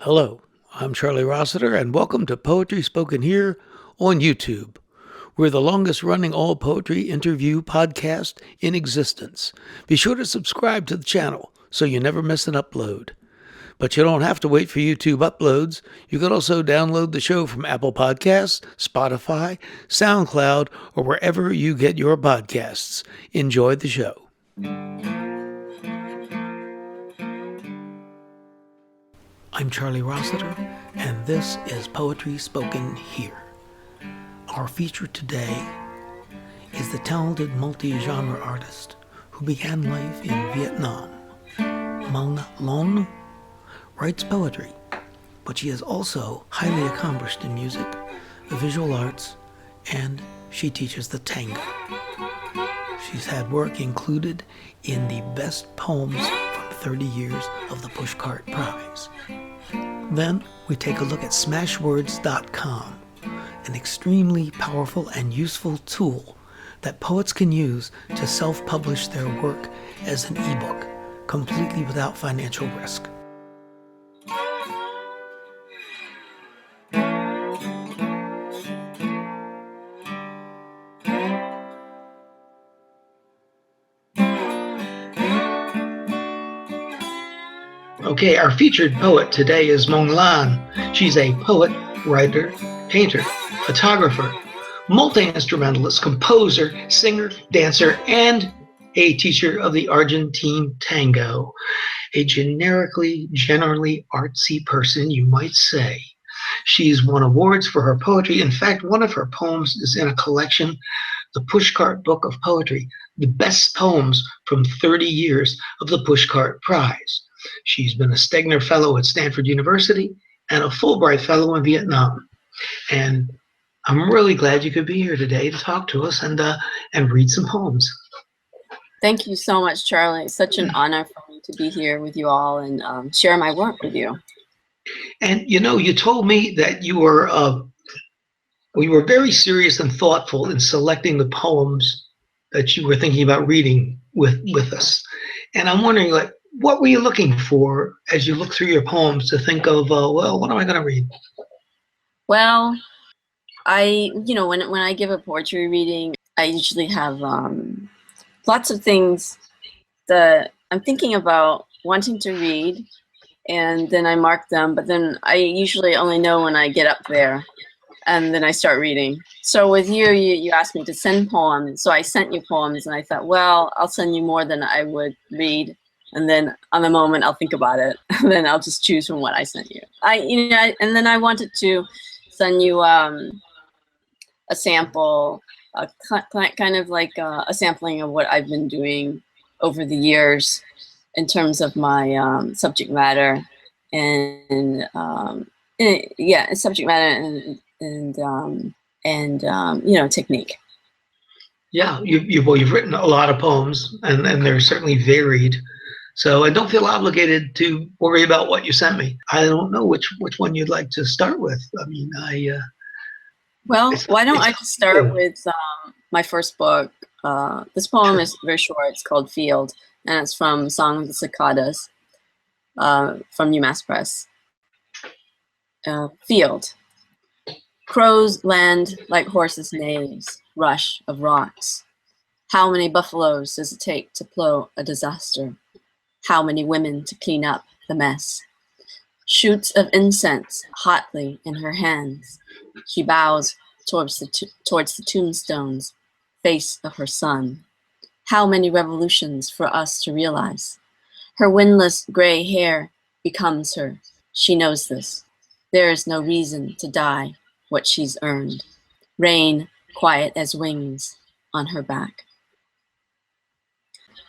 Hello, I'm Charlie Rossiter, and welcome to Poetry Spoken Here on YouTube. We're the longest running all poetry interview podcast in existence. Be sure to subscribe to the channel so you never miss an upload. But you don't have to wait for YouTube uploads. You can also download the show from Apple Podcasts, Spotify, SoundCloud, or wherever you get your podcasts. Enjoy the show. I'm Charlie Rossiter, and this is Poetry Spoken Here. Our feature today is the talented multi-genre artist who began life in Vietnam. Mong-Lan writes poetry, but she is also highly accomplished in music, the visual arts, and she teaches the tango. She's had work included in the best poems from 30 years of the Pushcart Prize. Then we take a look at Smashwords.com, an extremely powerful and useful tool that poets can use to self-publish their work as an ebook, completely without financial risk. Okay, our featured poet today is Mong-Lan. She's a poet, writer, painter, photographer, multi-instrumentalist, composer, singer, dancer, and a teacher of the Argentine tango. A generally artsy person, you might say. She's won awards for her poetry. In fact, one of her poems is in a collection, the Pushcart Book of Poetry, the best poems from 30 years of the Pushcart Prize. She's been a Stegner Fellow at Stanford University and a Fulbright Fellow in Vietnam. And I'm really glad you could be here today to talk to us and read some poems. Thank you so much, Charlie. It's such an honor for me to be here with you all and share my work with you. And you know, you told me that you were very serious and thoughtful in selecting the poems that you were thinking about reading with us. And I'm wondering, like, what were you looking for as you look through your poems to think of, well, what am I going to read? Well, when I give a poetry reading, I usually have lots of things that I'm thinking about wanting to read, and then I mark them, but then I usually only know when I get up there, and then I start reading. So with you asked me to send poems, so I sent you poems, and I thought, well, I'll send you more than I would read. And then on the moment I'll think about it, and then I'll just choose from what I sent you. And then I wanted to send you a sample, kind of like a sampling of what I've been doing over the years in terms of my subject matter and subject matter and technique. Yeah, you've written a lot of poems, and they're certainly varied. So I don't feel obligated to worry about what you sent me. I don't know which one you'd like to start with. I mean, well, why don't I just start with my first book. This poem is very short. It's called Field, and it's from Song of the Cicadas from UMass Press. Field. Crows land like horses' neighs, rush of rocks. How many buffaloes does it take to plow a disaster? How many women to clean up the mess? Shoots of incense hotly in her hands. She bows towards the tombstones, face of her son. How many revolutions for us to realize? Her windless gray hair becomes her. She knows this. There is no reason to die what she's earned. Rain quiet as wings on her back.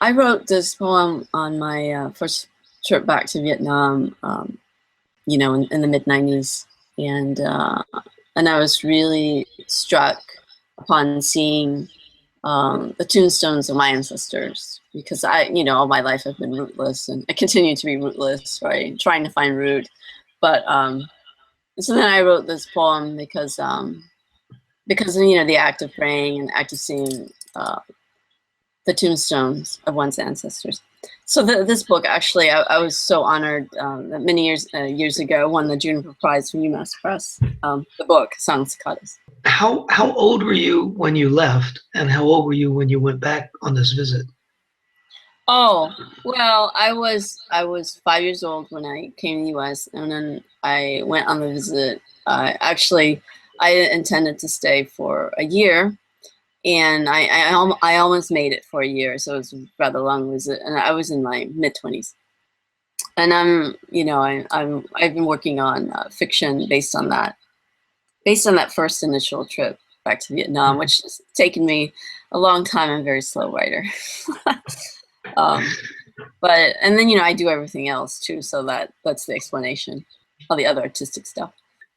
I wrote this poem on my first trip back to Vietnam, in the mid-90s, and I was really struck upon seeing the tombstones of my ancestors, because all my life I've been rootless, and I continue to be rootless, right? Trying to find root, but so then I wrote this poem because the act of praying and the act of seeing the tombstones of one's ancestors. So this book, actually, I was so honored that many years ago won the Juniper Prize from UMass Press. The book, Song Cicadas. How old were you when you left, and how old were you when you went back on this visit? Oh, well, I was 5 years old when I came to the U.S. and then I went on the visit. Actually, I intended to stay for a year, and I almost made it for a year, so it was a rather long visit, and I was in my mid-20s. And I've been working on fiction based on that first initial trip back to Vietnam, which has taken me a long time. I'm a very slow writer. And then I do everything else too, so that's the explanation, all the other artistic stuff.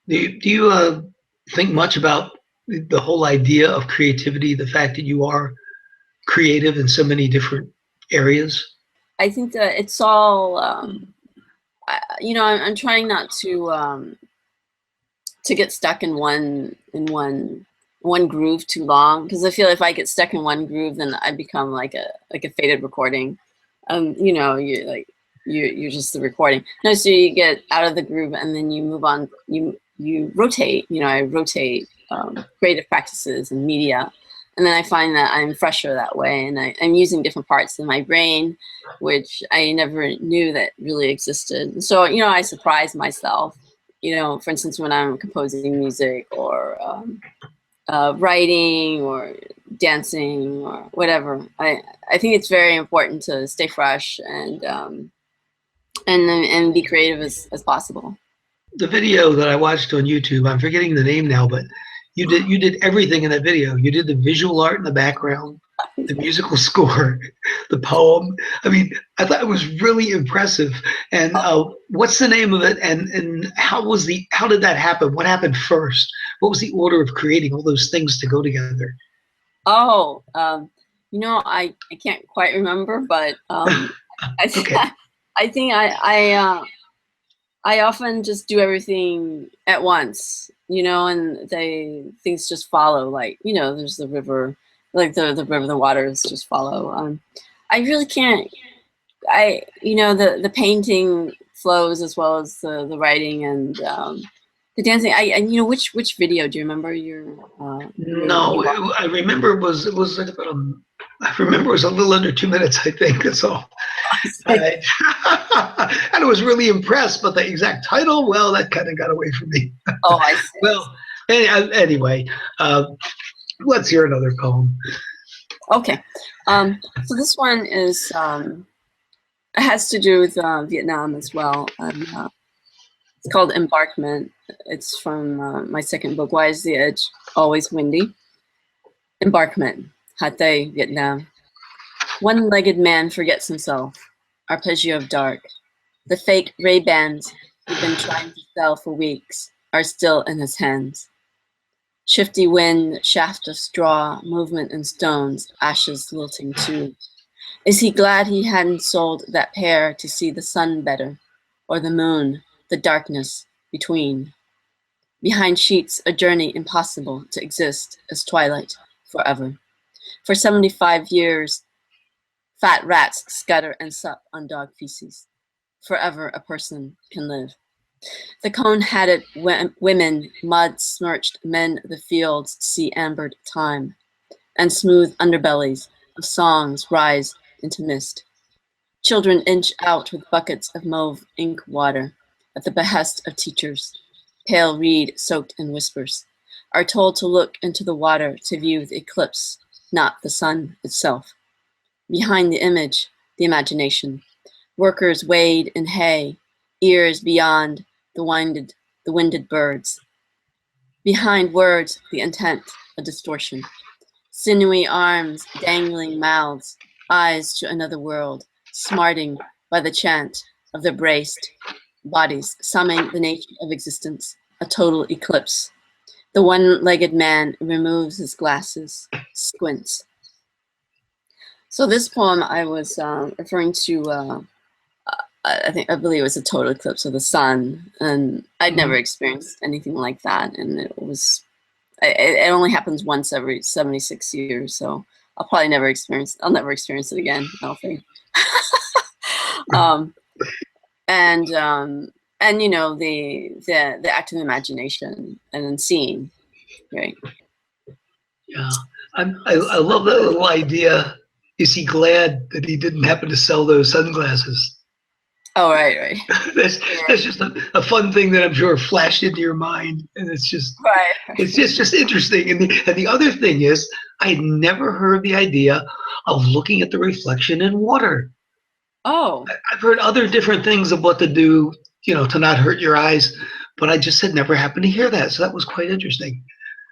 Do you think much about the whole idea of creativity, the fact that you are creative in so many different areas? I think that it's all I'm trying not to get stuck in one groove too long, because I feel if I get stuck in one groove, then I become like a faded recording. You're just the recording. No, so you get out of the groove and then you move on. You rotate. I rotate creative practices and media, and then I find that I'm fresher that way, and I'm using different parts of my brain, which I never knew that really existed. So I surprise myself. For instance, when I'm composing music or writing or dancing or whatever, I think it's very important to stay fresh and be creative as possible. The video that I watched on YouTube, I'm forgetting the name now, but you did everything in that video. You did the visual art in the background, the musical score, the poem. I mean, I thought it was really impressive. And what's the name of it? And how did that happen? What happened first? What was the order of creating all those things to go together? Oh, I can't quite remember, but Okay. I think I often just do everything at once, and things just follow. Like, there's the river, like the river, the waters just follow. I really can't. The painting flows as well as the writing and the dancing. Which video do you remember? No, I remember it was like about I remember it was a little under 2 minutes. I think that's all. And I was really impressed, but the exact title, well, that kind of got away from me. Oh, I see. Well, anyway, let's hear another poem. Okay, so this one is it has to do with Vietnam as well. It's called Embarkment. It's from my second book, Why is the Edge Always Windy? Embarkment, Hat Tây, Vietnam. One-legged man forgets himself. Arpeggio of dark. The fake Ray-Bans he'd been trying to sell for weeks are still in his hands. Shifty wind, shaft of straw, movement in stones, ashes lilting too. Is he glad he hadn't sold that pair to see the sun better, or the moon, the darkness between? Behind sheets, a journey impossible to exist as twilight forever. For 75 years, fat rats scatter and sup on dog feces. Forever a person can live. The cone-hatted women, mud-smirched men the fields see ambered time, and smooth underbellies of songs rise into mist. Children inch out with buckets of mauve ink water at the behest of teachers. Pale reed soaked in whispers, are told to look into the water to view the eclipse, not the sun itself. Behind the image, the imagination. Workers wade in hay, ears beyond the winded birds. Behind words, the intent, a distortion. Sinewy arms, dangling mouths, eyes to another world, smarting by the chant of the braced bodies, summing the nature of existence, a total eclipse. The one-legged man removes his glasses, squints. So this poem I was referring to, I believe it was a total eclipse of the sun, and I'd never experienced anything like that, and it only happens once every 76 years, so I'll never experience it again, I don't think. um, and you know, the active imagination and then seeing, right? Yeah, I love that little idea. Is he glad that he didn't happen to sell those sunglasses? Oh, right. that's that's just a fun thing that I'm sure flashed into your mind, and it's just Right. just interesting. And the other thing is, I had never heard the idea of looking at the reflection in water. Oh. I've heard other different things of what to do, to not hurt your eyes, but I just had never happened to hear that. So that was quite interesting.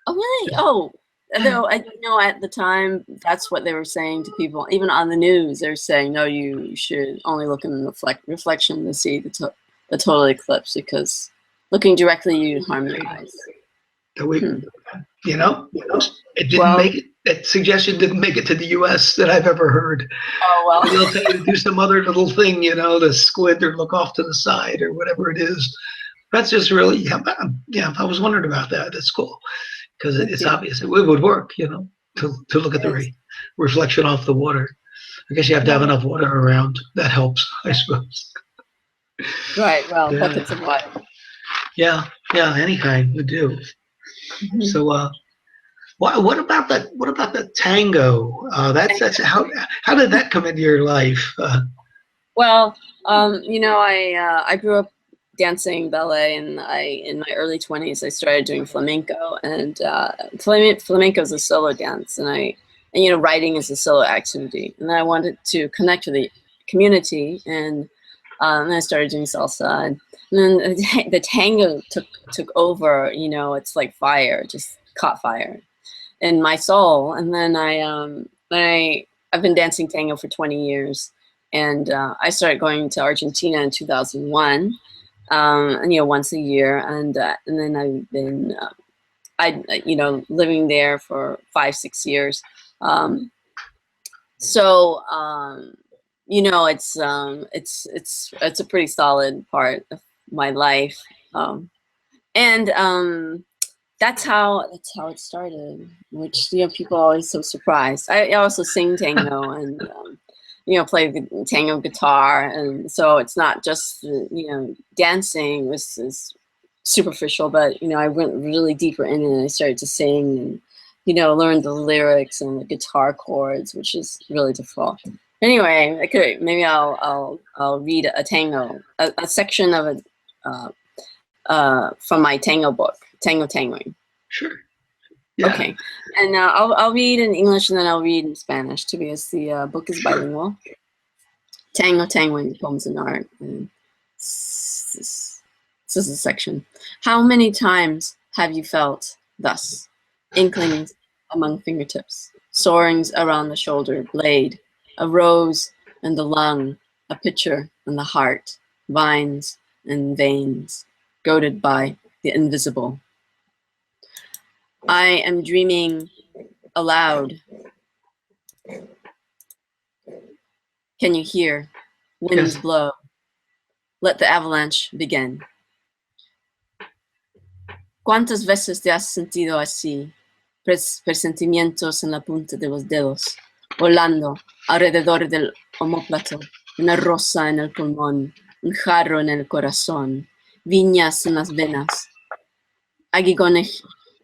Oh, really? Oh, though I know at the time that's what they were saying to people. Even on the news, they're saying, no, you should only look in the reflection to see the total eclipse, because looking directly you'd harm your eyes. That we, it didn't Well, make it. That suggestion didn't make it to the U.S. that I've ever heard. oh well. They'll tell you to do some other little thing, to squint or look off to the side or whatever it is. That's just really, yeah. I was wondering about that. That's cool, because it's obvious it would work, to look at the reflection off the water. I guess you have to have enough water around. That helps, I suppose. Right. Well, buckets of water. Yeah. Any kind would do. Mm-hmm. So, what about that? What about the tango? That's how did that come into your life? Well, I grew up dancing ballet, and in my early 20s I started doing flamenco, and flamenco is a solo dance, and writing is a solo activity, and then I wanted to connect to the community, and then I started doing salsa, and then the tango took over. It's like fire, just caught fire in my soul, and then I've been dancing tango for 20 years, and I started going to Argentina in 2001. Once a year, and then I've been, living there for 5-6 years. It's a pretty solid part of my life, and that's how it started. Which people are always so surprised. I also sing tango and. Play the tango guitar, and so it's not just dancing is superficial, but I went really deeper in it, and I started to sing and learn the lyrics and the guitar chords, which is really difficult. Anyway, maybe I'll read a tango, a section of it from my tango book, Tangoing. Sure. Yeah. Okay, and I'll read in English and then I'll read in Spanish too, because the book is bilingual. Tangoing, Poems and Art. And this is a section. How many times have you felt thus? Inklings among fingertips, soarings around the shoulder blade, a rose and the lung, a pitcher and the heart, vines and veins, goaded by the invisible. I am dreaming aloud. Can you hear? Winds blow. Let the avalanche begin. ¿Cuántas veces te has sentido así? Presentimientos en la punta de los dedos, volando alrededor del omóplato, una rosa en el pulmón, un jarro en el corazón, viñas en las venas,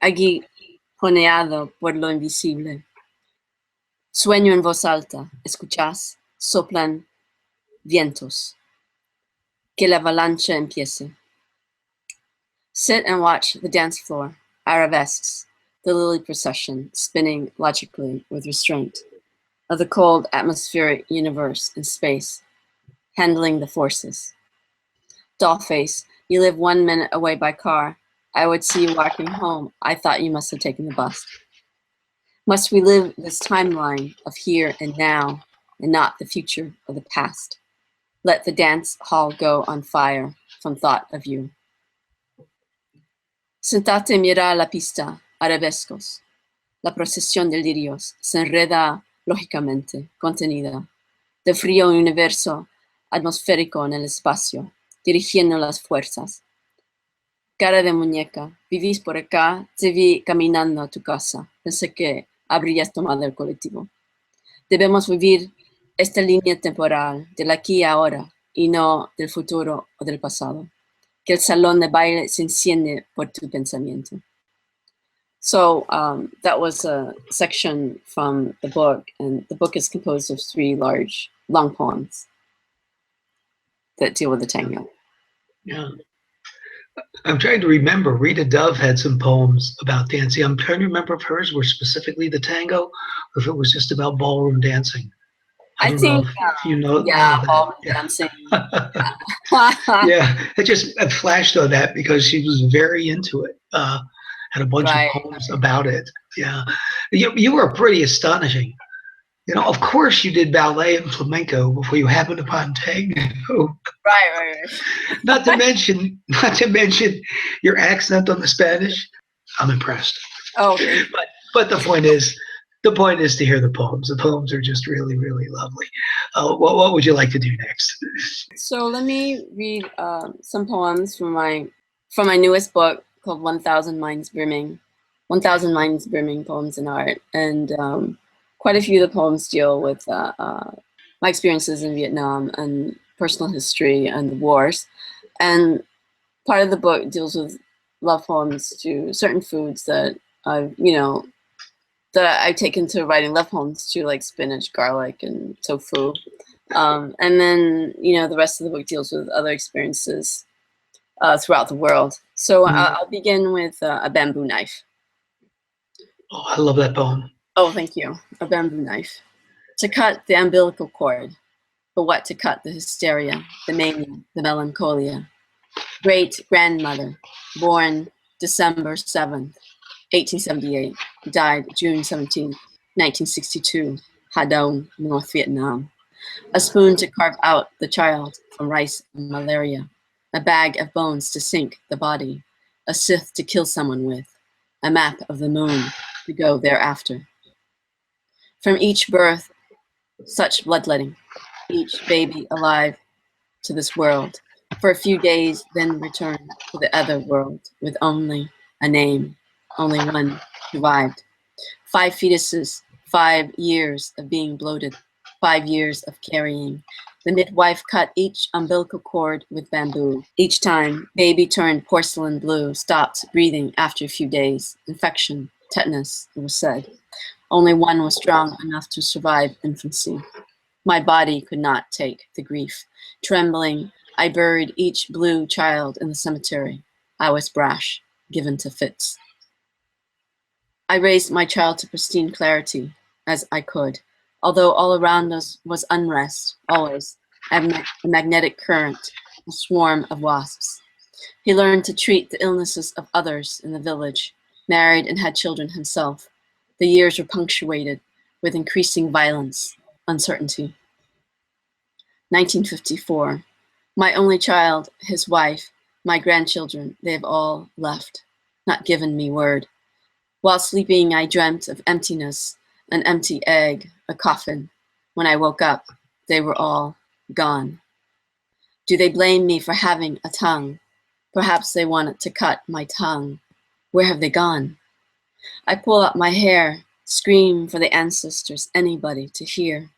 aguijoneado por lo invisible. Sueño en voz alta, escuchás, soplan vientos. Que la avalancha empiece. Sit and watch the dance floor, arabesques, the lily procession spinning logically with restraint of the cold atmospheric universe in space, handling the forces. Dollface, you live 1 minute away by car. I would see you walking home. I thought you must have taken the bus. Must we live this timeline of here and now, and not the future of the past? Let the dance hall go on fire from thought of you. Sentate mira la pista, arabescos. La procesión de lirios se enreda lógicamente, contenida, de frío universo atmosférico en el espacio, dirigiendo las fuerzas. Cara de muñeca, vivís por acá, te vi caminando a tu casa, pensé que habrías tomado el colectivo. Debemos vivir esta línea temporal del aquí y ahora y no del futuro o del pasado, que el salón de baile se enciende por tu pensamiento. So that was a section from the book, and the book is composed of 3 long poems that deal with the tango. Yeah. I'm trying to remember. Rita Dove had some poems about dancing. I'm trying to remember if hers were specifically the tango or if it was just about ballroom dancing. I don't know if you know. Yeah, ballroom yeah. dancing. Yeah, it flashed on that because she was very into it. Had a bunch of poems about it. Yeah, you were pretty astonishing. You know, of course you did ballet and flamenco before you happened upon tango. Right. Not to mention your accent on the Spanish. I'm impressed. Oh, okay. But the point is to hear the poems. The poems are just really, really lovely. What would you like to do next? So let me read some poems from my newest book called 1,000 Minds Brimming, 1,000 Minds Brimming Poems in Art. And quite a few of the poems deal with my experiences in Vietnam and personal history and the wars. And part of the book deals with love poems to certain foods that I've taken to writing love poems to, like spinach, garlic, and tofu. And then, the rest of the book deals with other experiences throughout the world. So I'll begin with a bamboo knife. Oh, I love that poem. Oh, thank you. A bamboo knife. To cut the umbilical cord, but what to cut the hysteria, the mania, the melancholia. Great-grandmother, born December 7th, 1878, died June 17th, 1962, Ha Dong, North Vietnam. A spoon to carve out the child from rice and malaria. A bag of bones to sink the body. A scythe to kill someone with. A map of the moon to go thereafter. From each birth, such bloodletting. Each baby alive to this world. For a few days, then return to the other world with only a name. Only one survived. 5 fetuses, 5 years of being bloated, 5 years of carrying. The midwife cut each umbilical cord with bamboo. Each time, baby turned porcelain blue, stopped breathing after a few days. Infection, tetanus, it was said. Only one was strong enough to survive infancy. My body could not take the grief. Trembling, I buried each blue child in the cemetery. I was brash, given to fits. I raised my child to pristine clarity, as I could, although all around us was unrest, always, a magnetic current, a swarm of wasps. He learned to treat the illnesses of others in the village, married and had children himself. The years were punctuated with increasing violence, uncertainty. 1954. My only child, his wife, my grandchildren, they have all left, not given me word. While sleeping, I dreamt of emptiness, an empty egg, a coffin. When I woke up, they were all gone. Do they blame me for having a tongue? Perhaps they wanted to cut my tongue. Where have they gone? I pull up my hair, scream for the ancestors, anybody to hear.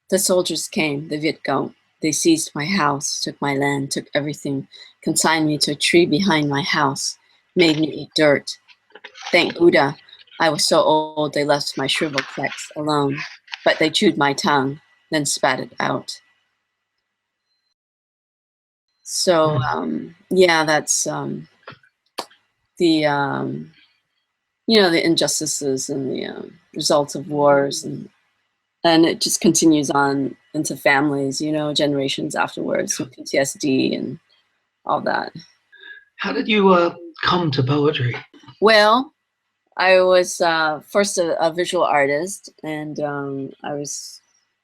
The soldiers came, the Viet Cong. They seized my house, took my land, took everything, consigned me to a tree behind my house, made me eat dirt. Thank Buddha, I was so old they left my shriveled sex alone, but they chewed my tongue, then spat it out. So, yeah, that's the injustices and the results of wars, and it just continues on into families, generations afterwards with PTSD and all that. How did you come to poetry? Well, I was first a visual artist, and I was,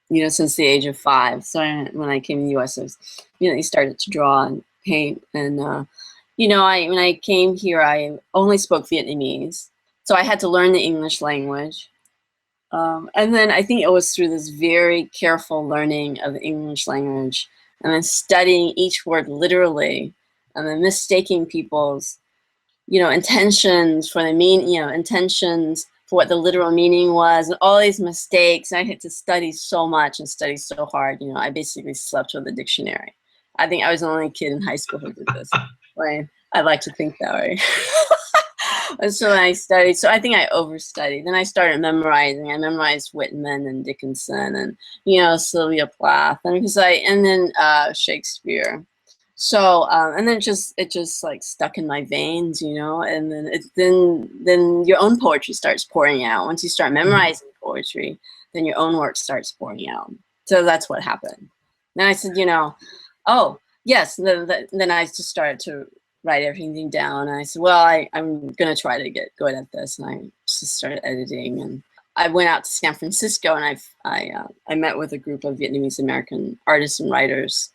since the age of 5. So when I came to the U.S., I was, started to draw and paint. And, when I came here, I only spoke Vietnamese. So I had to learn the English language. And then I think it was through this very careful learning of the English language and then studying each word literally and then mistaking people's intentions for the intentions for what the literal meaning was, and all these mistakes. And I had to study so much and study so hard. You know, I basically slept with a dictionary. I think I was the only kid in high school who did this. Like, I like to think that way. And so I studied. So I think I overstudied. Then I started memorizing. I memorized Whitman and Dickinson and, you know, Sylvia Plath, and then Shakespeare. So and then it just like stuck in my veins, you know. And then your own poetry starts pouring out. Once you start memorizing poetry, then your own work starts pouring out. So that's what happened. Then I said, you know, oh yes. Then I just started to write everything down. And I said, well, I'm gonna try to get good at this. And I just started editing. And I went out to San Francisco, and I met with a group of Vietnamese American artists and writers.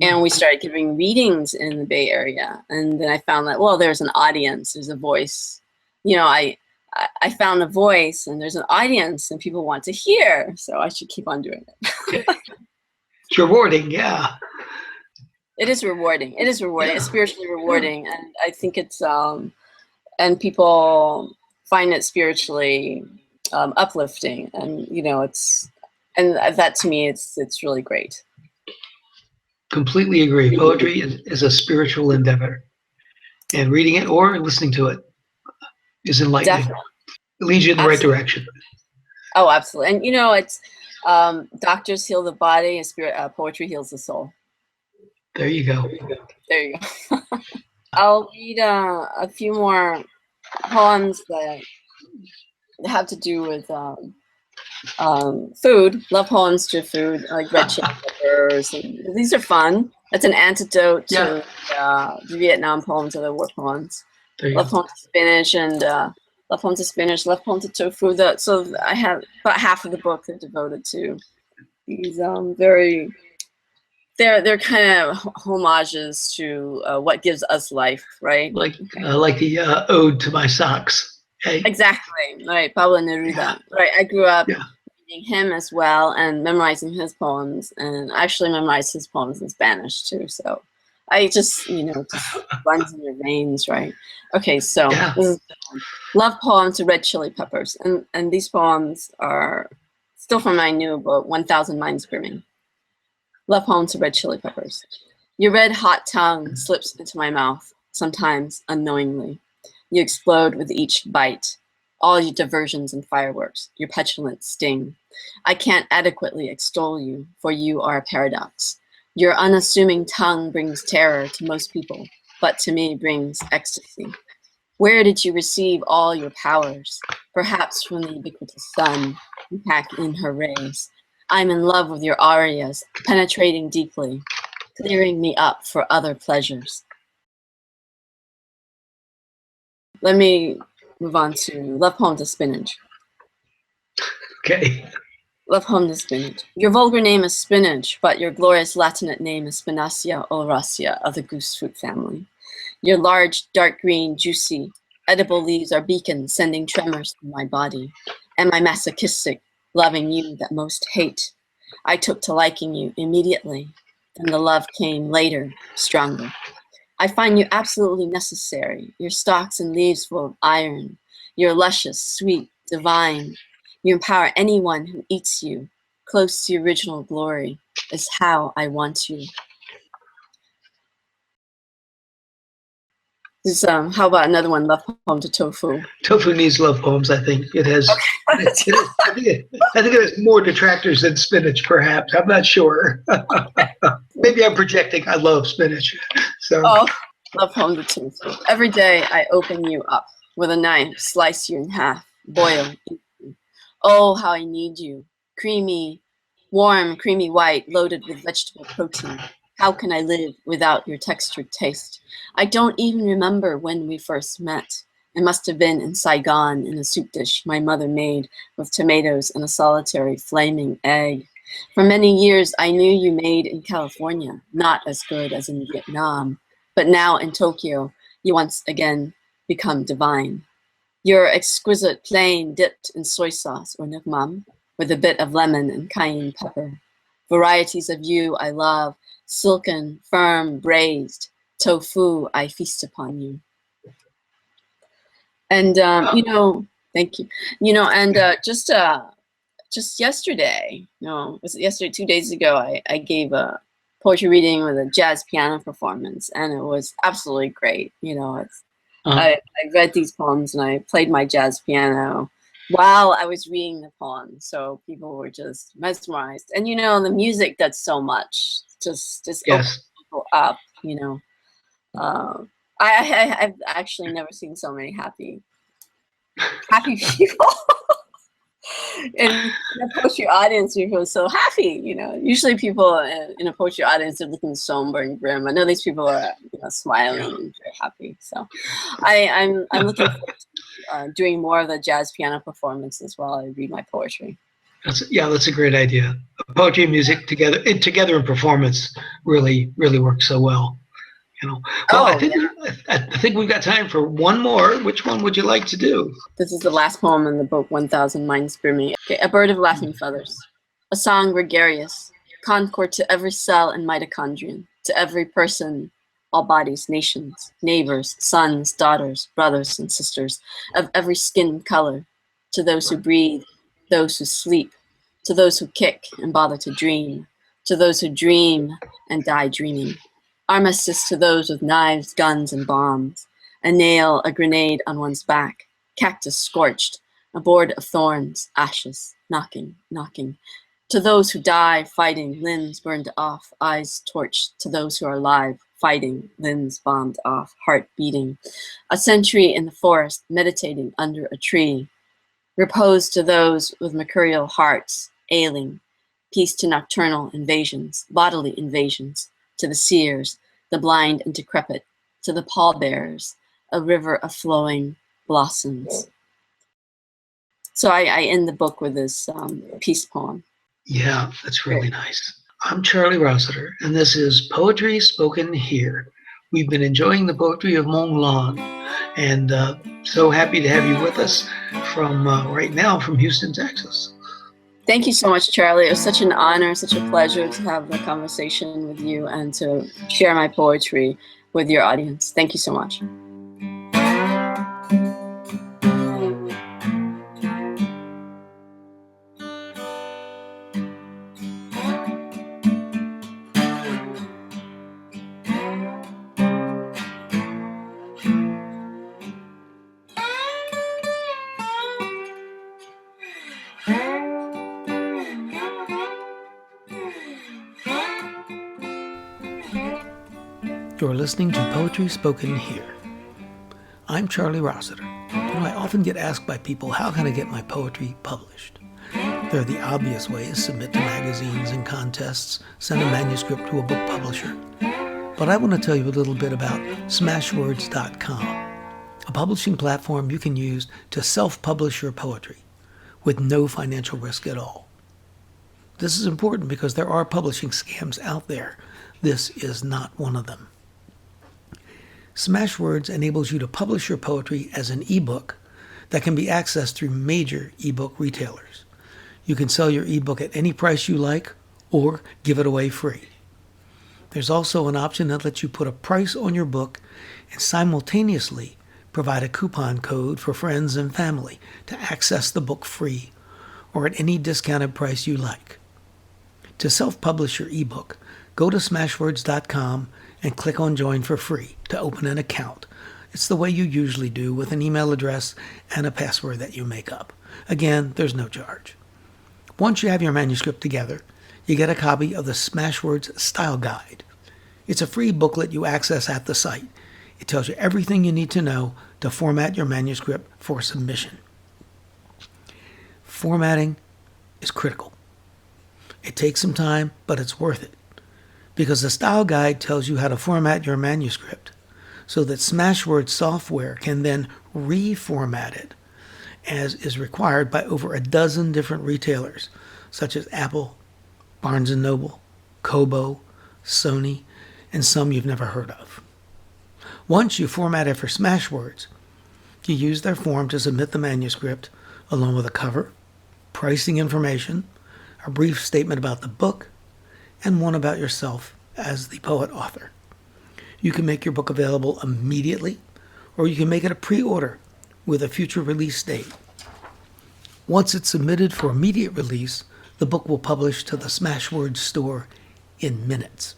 And we started giving readings in the Bay Area. And then I found that, well, there's an audience, there's a voice. You know, I found a voice, and there's an audience, and people want to hear. So I should keep on doing it. It's rewarding, yeah. It is rewarding. It is rewarding. Yeah. It's spiritually rewarding. Yeah. And I think it's, and people find it spiritually uplifting. And, you know, and that to me, it's really great. Completely agree. Poetry is a spiritual endeavor, and reading it or listening to it is enlightening. Definitely. It leads you in the right direction. Oh, absolutely. And you know, it's doctors heal the body, and poetry heals the soul. There you go. There you go. I'll read a few more poems that have to do with food. Love poems to food, like red chili peppers. And these are fun. It's an antidote to the Vietnam poems or the war poems. Love poems to spinach and love poems to spinach. Love poems to tofu. So I have about half of the book that's devoted to these very. They're kind of homages to what gives us life, right? Like the ode to my socks. Hey? Exactly, right. Pablo Neruda. Yeah. Right. I grew up reading him as well and memorizing his poems, and I actually memorized his poems in Spanish too. So I just, you know, just runs in your veins, right? Okay, so this is Love Poem to Red Chili Peppers, and these poems are still from my new book, 1,000 Mind Screaming. Love poem to red chili peppers. Your red hot tongue slips into my mouth, sometimes unknowingly. You explode with each bite. All your diversions and fireworks, your petulant sting. I can't adequately extol you, for you are a paradox. Your unassuming tongue brings terror to most people, but to me brings ecstasy. Where did you receive all your powers? Perhaps from the ubiquitous sun, you pack in her rays. I'm in love with your arias, penetrating deeply, clearing me up for other pleasures. Let me move on to Love Poem to Spinach. Okay. Love Poem to Spinach. Your vulgar name is spinach, but your glorious Latinate name is Spinacia oleracea of the goose fruit family. Your large, dark green, juicy, edible leaves are beacons sending tremors through my body. Am I masochistic, loving you that most hate? I took to liking you immediately, and the love came later, stronger. I find you absolutely necessary, your stalks and leaves full of iron. You're luscious, sweet, divine. You empower anyone who eats you. Close to your original glory is how I want you. This, how about another one, Love Poem to Tofu? Tofu needs love poems, I think. It has. Okay. I think it has more detractors than spinach, perhaps. I'm not sure. Maybe I'm projecting. I love spinach. So. Oh, Love Poem to Tofu. Every day I open you up with a knife, slice you in half, boil, eat you. Oh, how I need you. Creamy, warm, creamy white, loaded with vegetable protein. How can I live without your textured taste? I don't even remember when we first met. It must have been in Saigon in a soup dish my mother made with tomatoes and a solitary flaming egg. For many years, I knew you made in California, not as good as in Vietnam. But now in Tokyo, you once again become divine. Your exquisite plain dipped in soy sauce or nước mắm with a bit of lemon and cayenne pepper. Varieties of you I love, silken, firm, braised, tofu, I feast upon you. And, you know, Thank you. And just yesterday, no, was it yesterday, 2 days ago, I gave a poetry reading with a jazz piano performance, and it was absolutely great. I read these poems and I played my jazz piano while I was reading the poems, so people were just mesmerized. And the music does so much, just opens Yes. people up. Uh, I've actually never seen so many happy people. In a poetry audience, we feel so happy. Usually people in a poetry audience are looking somber and grim. I know these people are smiling and very happy. So I'm looking forward to doing more of the jazz piano performances while I read my poetry. That's a great idea. Poetry and music together in performance really works so well. Well, I think we've got time for one more. Which one would you like to do? This is the last poem in the book, 1,000 Minds for Me. Okay, a bird of laughing feathers, a song gregarious, concord to every cell and mitochondrion, to every person, all bodies, nations, neighbors, sons, daughters, brothers, and sisters, of every skin color, to those who breathe, those who sleep, to those who kick and bother to dream, to those who dream and die dreaming. Armistice to those with knives, guns, and bombs. A nail, a grenade on one's back. Cactus scorched. A board of thorns, ashes, knocking, knocking. To those who die, fighting, limbs burned off, eyes torched. To those who are alive, fighting, limbs bombed off, heart beating. A century in the forest, meditating under a tree. Repose to those with mercurial hearts, ailing. Peace to nocturnal invasions, bodily invasions. To the seers, the blind and decrepit, to the pallbearers, a river of flowing blossoms. So I end the book with this peace poem. Yeah, that's really nice. I'm Charlie Rossiter, and this is Poetry Spoken Here. We've been enjoying the poetry of Mong-Lan, and so happy to have you with us from right now from Houston, Texas. Thank you so much, Charlie. It was such an honor, such a pleasure to have a conversation with you and to share my poetry with your audience. Thank you so much. You're listening to Poetry Spoken Here. I'm Charlie Rossiter. I often get asked by people, how can I get my poetry published? There are the obvious ways: submit to magazines and contests, send a manuscript to a book publisher. But I want to tell you a little bit about Smashwords.com, a publishing platform you can use to self-publish your poetry with no financial risk at all. This is important because there are publishing scams out there. This is not one of them. Smashwords enables you to publish your poetry as an ebook that can be accessed through major ebook retailers. You can sell your ebook at any price you like or give it away free. There's also an option that lets you put a price on your book and simultaneously provide a coupon code for friends and family to access the book free or at any discounted price you like. To self-publish your ebook, go to Smashwords.com and click on Join for free to open an account. It's the way you usually do, with an email address and a password that you make up. Again, there's no charge. Once you have your manuscript together, you get a copy of the Smashwords Style Guide. It's a free booklet you access at the site. It tells you everything you need to know to format your manuscript for submission. Formatting is critical. It takes some time, but it's worth it, because the Style Guide tells you how to format your manuscript so that Smashwords software can then reformat it as is required by over a dozen different retailers, such as Apple, Barnes & Noble, Kobo, Sony, and some you've never heard of. Once you format it for Smashwords, you use their form to submit the manuscript along with a cover, pricing information, a brief statement about the book, and one about yourself as the poet-author. You can make your book available immediately, or you can make it a pre-order with a future release date. Once it's submitted for immediate release, the book will publish to the Smashwords store in minutes.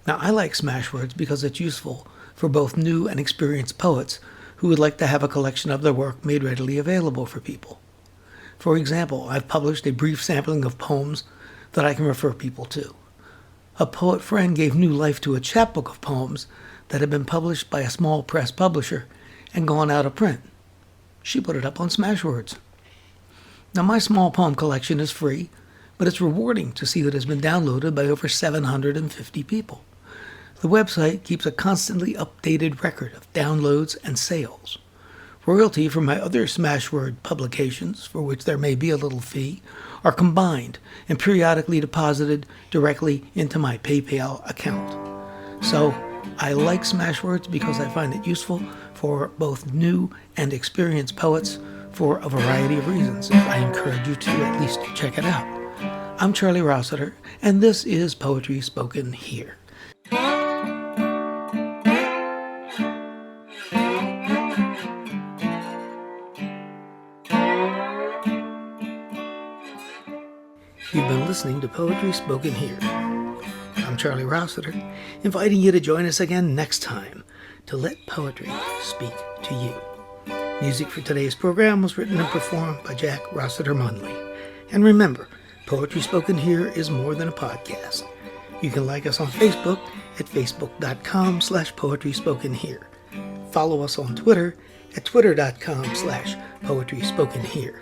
Now, I like Smashwords because it's useful for both new and experienced poets who would like to have a collection of their work made readily available for people. For example, I've published a brief sampling of poems that I can refer people to. A poet friend gave new life to a chapbook of poems that had been published by a small press publisher and gone out of print. She put it up on Smashwords. Now, my small poem collection is free, but it's rewarding to see that it's been downloaded by over 750 people. The website keeps a constantly updated record of downloads and sales. Royalty from my other Smashword publications, for which there may be a little fee, are combined and periodically deposited directly into my PayPal account. So, I like Smashwords because I find it useful for both new and experienced poets for a variety of reasons. I encourage you to at least check it out. I'm Charlie Rossiter, and this is Poetry Spoken Here. You've been listening to Poetry Spoken Here. I'm Charlie Rossiter, inviting you to join us again next time to let poetry speak to you. Music for today's program was written and performed by Jack Rossiter Munley. And remember, Poetry Spoken Here is more than a podcast. You can like us on Facebook at facebook.com/poetryspokenhere. Follow us on Twitter at twitter.com/poetryspokenhere.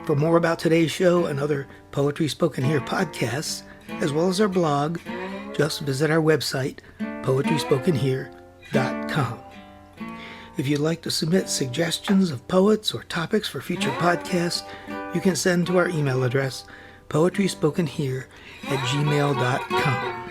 For more about today's show and other Poetry Spoken Here podcasts, as well as our blog, just visit our website, poetryspokenhere.com. If you'd like to submit suggestions of poets or topics for future podcasts, you can send to our email address, poetryspokenhere@gmail.com.